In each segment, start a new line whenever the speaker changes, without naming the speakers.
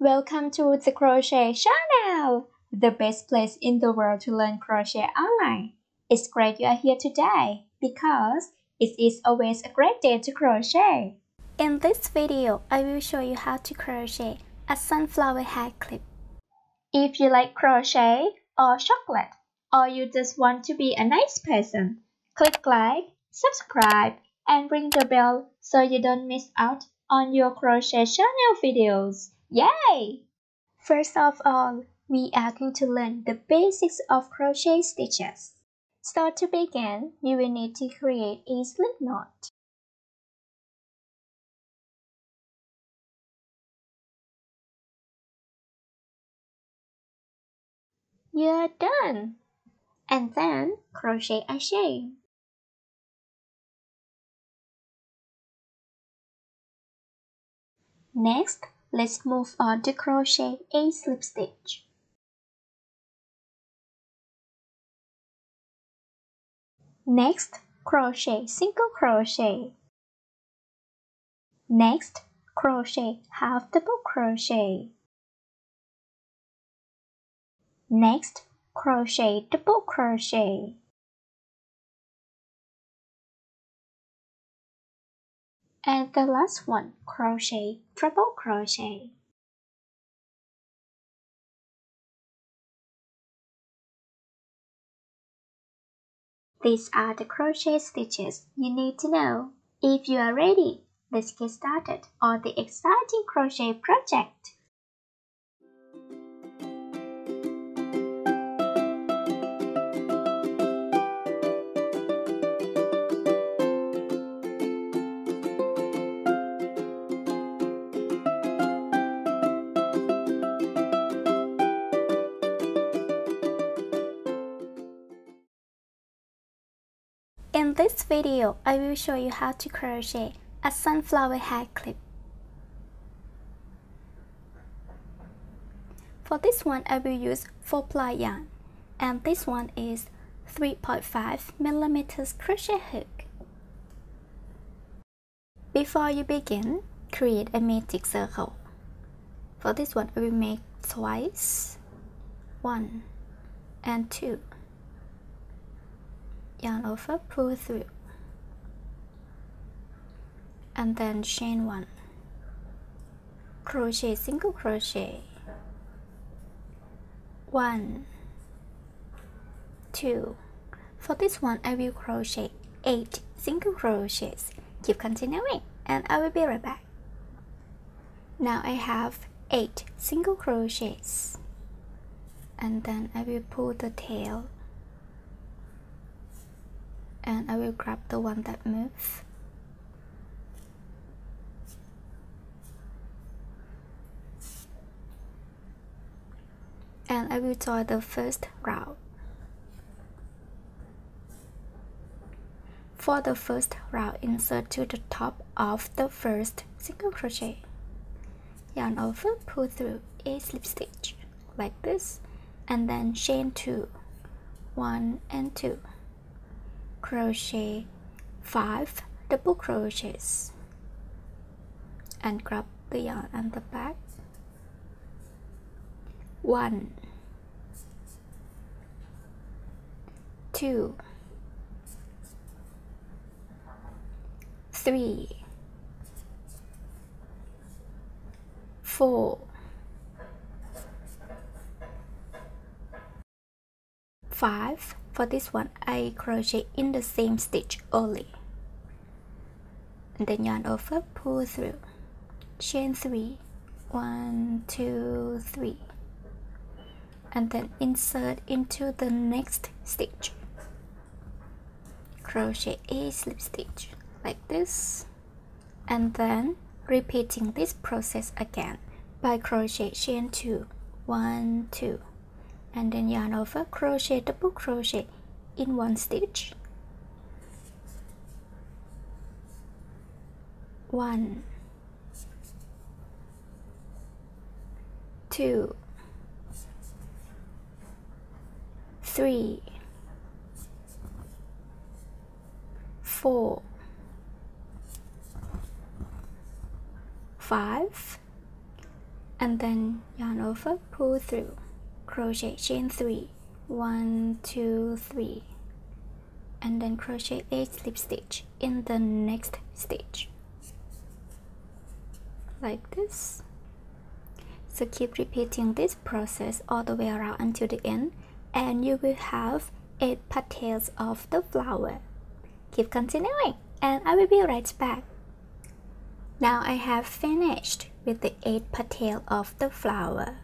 Welcome to the Crochet Channel, the best place in the world to learn crochet online. It's great you are here today because it is always a great day to crochet.
In this video, I will show you how to crochet a sunflower hat clip.
If you like crochet or chocolate, or you just want to be a nice person, click like, subscribe, and ring the bell so you don't miss out on your Crochet Channel videos. Yay! First of all, we are going to learn the basics of crochet stitches. So to begin, you will need to create a slip knot. You're done! And then crochet a chain. Next, let's move on to crochet a slip stitch. Next, crochet single crochet. Next, crochet half double crochet. Next, crochet double crochet. And the last one, crochet treble crochet. These are the crochet stitches you need to know. If you are ready, let's get started on the exciting crochet project.
In this video, I will show you how to crochet a sunflower hat clip. For this one, I will use 4-ply yarn, and this one is 3.5mm crochet hook. Before you begin, create a magic circle. For this one, I will make twice, 1 and 2. Yarn over, pull through, and then chain 1, crochet single crochet, 1, 2. For this one, I will crochet 8 single crochets. Keep continuing, and I will be right back. Now I have 8 single crochets, and then I will pull the tail, and I will grab the one that moves, and I will join the first round. For the first round, insert to the top of the first single crochet, yarn over, pull through a slip stitch like this, and then chain 2, 1 and 2, crochet 5 double crochets, and grab the yarn on the back, 1, 2, 3, 4, 5. For this one, I crochet in the same stitch only, and then yarn over, pull through, chain 3, 1, 2, 3, and then insert into the next stitch, crochet a slip stitch like this, and then repeating this process again by crochet chain 2, 1, 2, and then yarn over, crochet double crochet in one stitch, 1, 2, 3, 4, 5, and then yarn over, pull through, crochet chain 3, 1 2 3, and then crochet a slip stitch in the next stitch like this. So keep repeating this process all the way around until the end, and you will have 8 petals of the flower. Keep continuing and I will be right back. Now I have finished with the 8 petals of the flower,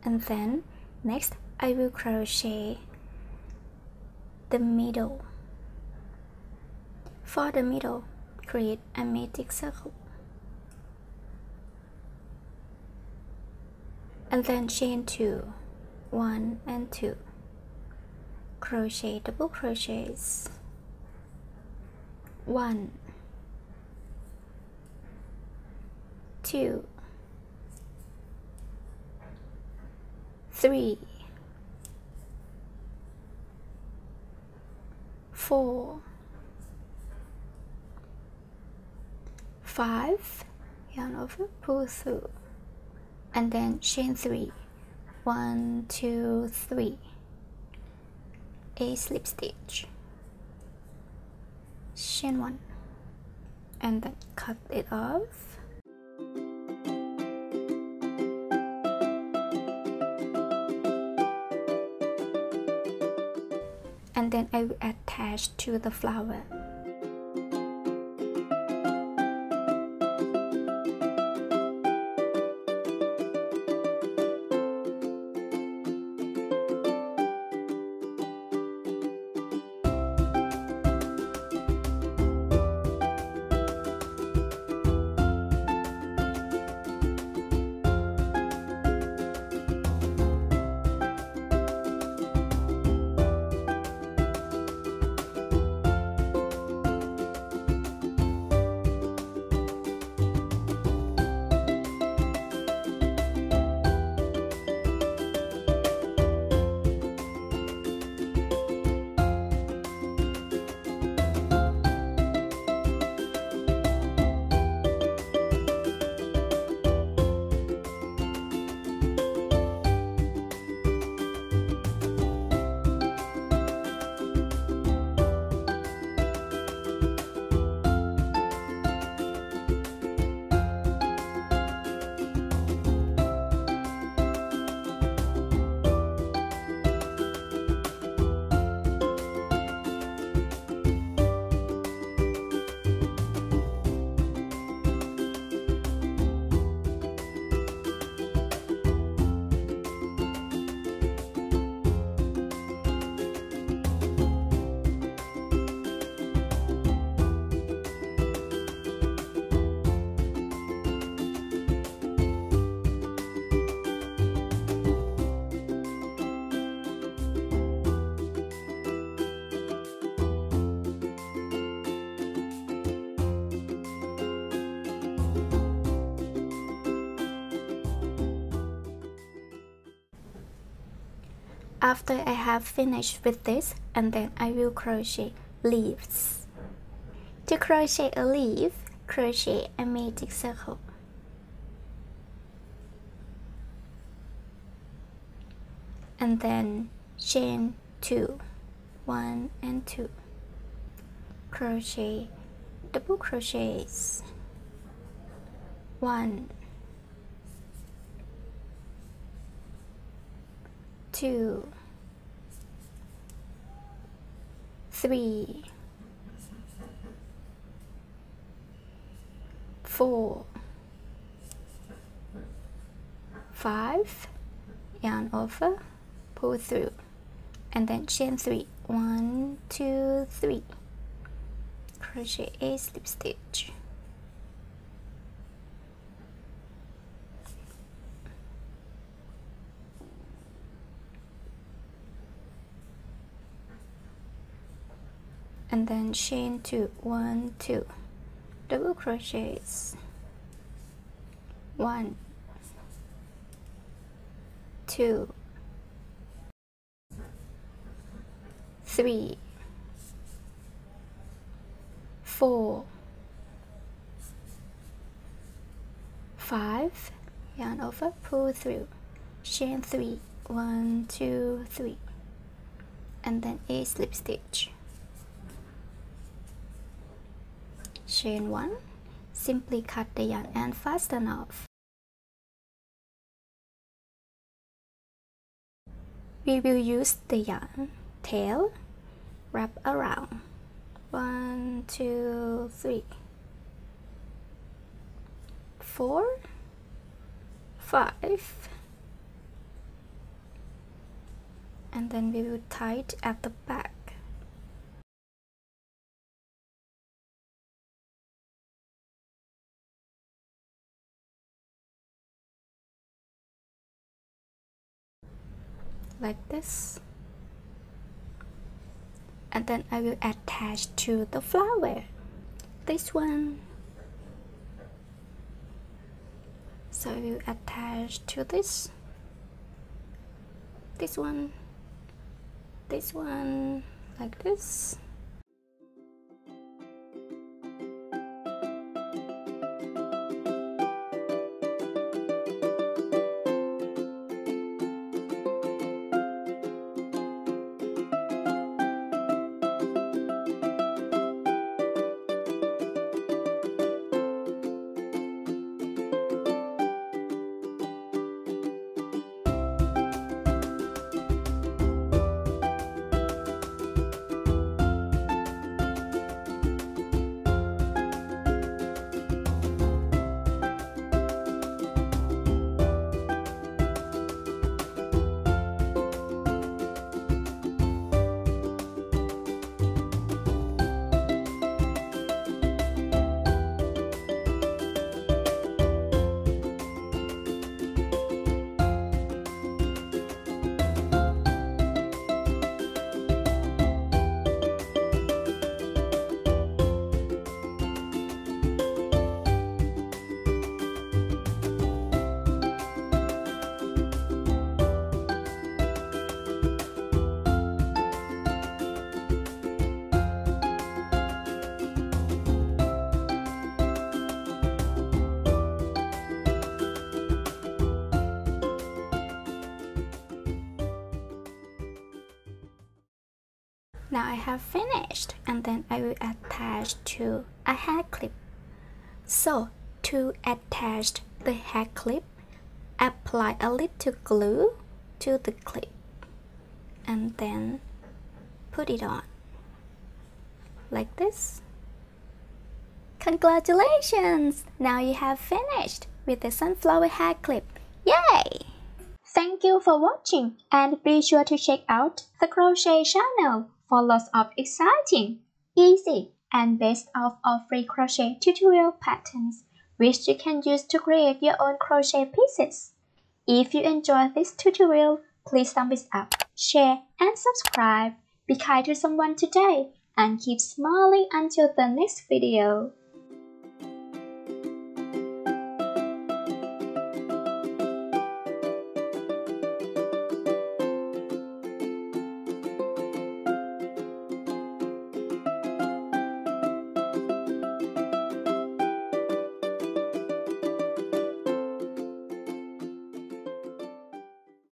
and then next I will crochet the middle. For the middle, create a magic circle and then chain 2, 1 and 2, crochet double crochets, 1 2 3 4 5, yarn over, pull through, and then chain 3, 1 2 3, a slip stitch, chain 1, and then cut it off. And then I will attach to the flower. After I have finished with this, and then I will crochet leaves. To crochet a leaf, crochet a magic circle. And then chain 2, 1 and 2, crochet double crochets, 1 2 3 4 5, yarn over, pull through, and then chain 3, 1 2 3, crochet a slip stitch, and then chain 2, 1 2, double crochets, 1 2 3 4 5, yarn over, pull through, chain 3, 1, 2, 3, and then a slip stitch, chain 1, simply cut the yarn and fasten off. We will use the yarn tail, wrap around, 1, 2, 3, 4, 5, and then we will tie it at the back. Like this, and then I will attach to the flower this one. So I will attach to this one, like this. Now I have finished, and then I will attach to a hair clip. So to attach the hair clip, apply a little glue to the clip and then put it on like this. Congratulations! Now you have finished with the sunflower hair clip. Yay!
Thank you for watching, and be sure to check out the Crochet Channel for lots of exciting, easy, and best of all free crochet tutorial patterns which you can use to create your own crochet pieces. If you enjoyed this tutorial, please thumbs up, share, and subscribe. Be kind to someone today and keep smiling until the next video.